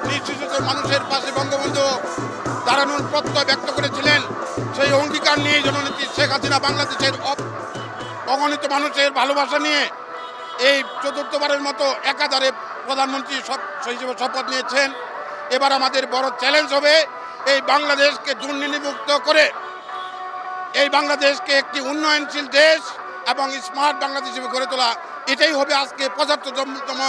নিঃশিষ্ট মানুষের পাশে বঙ্গবন্ধু দাঁড়ানোর প্রত্যয় ব্যক্ত করেছিলেন। সেই অঙ্গীকার নিয়ে জননেত্রী শেখ হাসিনা বাংলাদেশের অগণিত মানুষের ভালোবাসা নিয়ে এই চতুর্থবারের মতো একাধারে প্রধানমন্ত্রী হিসেবে শপথ নিয়েছেন। এবার আমাদের বড় চ্যালেঞ্জ হবে এই বাংলাদেশকে দুর্নীতিমুক্ত করে এই বাংলাদেশকে একটি উন্নয়নশীল দেশ এবং স্মার্ট বাংলাদেশ হিসেবে গড়ে তোলা। এটাই হবে আজকে ৭৫তম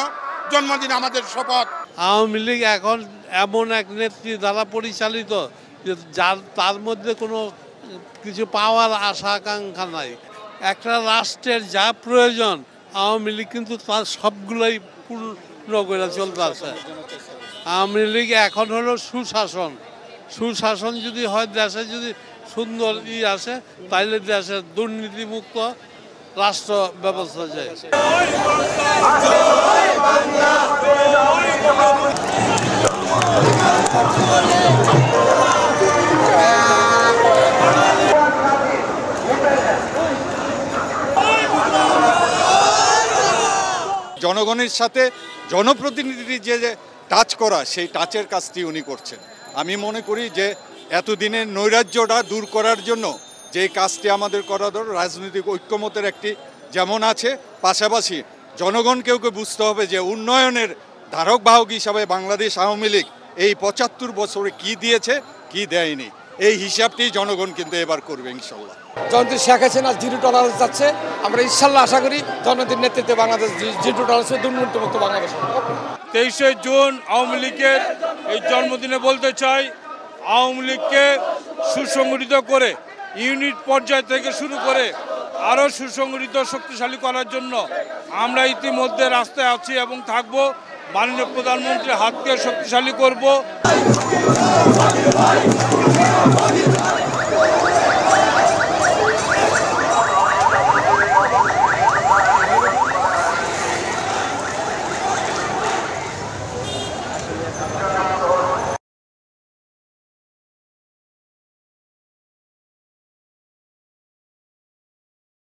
জন্মদিন আমাদের শপথ। আওয়ামী লীগ এখন এমন এক নেত্রী দ্বারা পরিচালিত যে তার মধ্যে কোনো কিছু পাওয়ার আশা আকাঙ্ক্ষা নাই। একটা রাষ্ট্রের যা প্রয়োজন আওয়ামী লীগ কিন্তু তার সবগুলোই পূর্ণ করে চলতে আছে। আওয়ামী লীগ এখন হলো সুশাসন যদি হয়, দেশে যদি সুন্দর আসে তাইলে দেশের দুর্নীতিমুক্ত রাষ্ট্র ব্যবস্থা যায়। জনগণের সাথে জনপ্রতিনিধির যে টাচ করা, সেই টাচের কাজটি উনি করছেন। আমি মনে করি যে এতদিনের নৈরাজ্যটা দূর করার জন্য যে কাজটি আমাদের করা দরকার, রাজনৈতিক ঐক্যমতের একটি যেমন আছে, পাশাপাশি জনগণকেও বুঝতে হবে যে উন্নয়নের ধারক বাহক হিসাবে বাংলাদেশ আওয়ামী লীগ এই ৭৫ বছরে কি দিয়েছে কি দেয়নি, এই হিসাবটি জনগণ কিন্তু এবার করবে ইনশাল্লাহ। জননেত্রী শেখ হাসিনা জিরো টলারেন্স যাচ্ছে, আমরা ইনশাল্লাহ আশা করি জননেত্রীর নেতৃত্বে বাংলাদেশ জিরো টলারেন্স দুর্নীতিমুক্ত বাংলাদেশ। ২৩শে জুন আওয়ামী লীগের এই জন্মদিনে বলতে চাই, আওয়ামী লীগকে সুসংগঠিত করে ইউনিট পর্যায় থেকে শুরু করে আরও সুসংগঠিত শক্তিশালী করার জন্য আমরা ইতিমধ্যে রাস্তায় আছি এবং থাকব। মাননীয় প্রধানমন্ত্রীর হাতকে শক্তিশালী করব।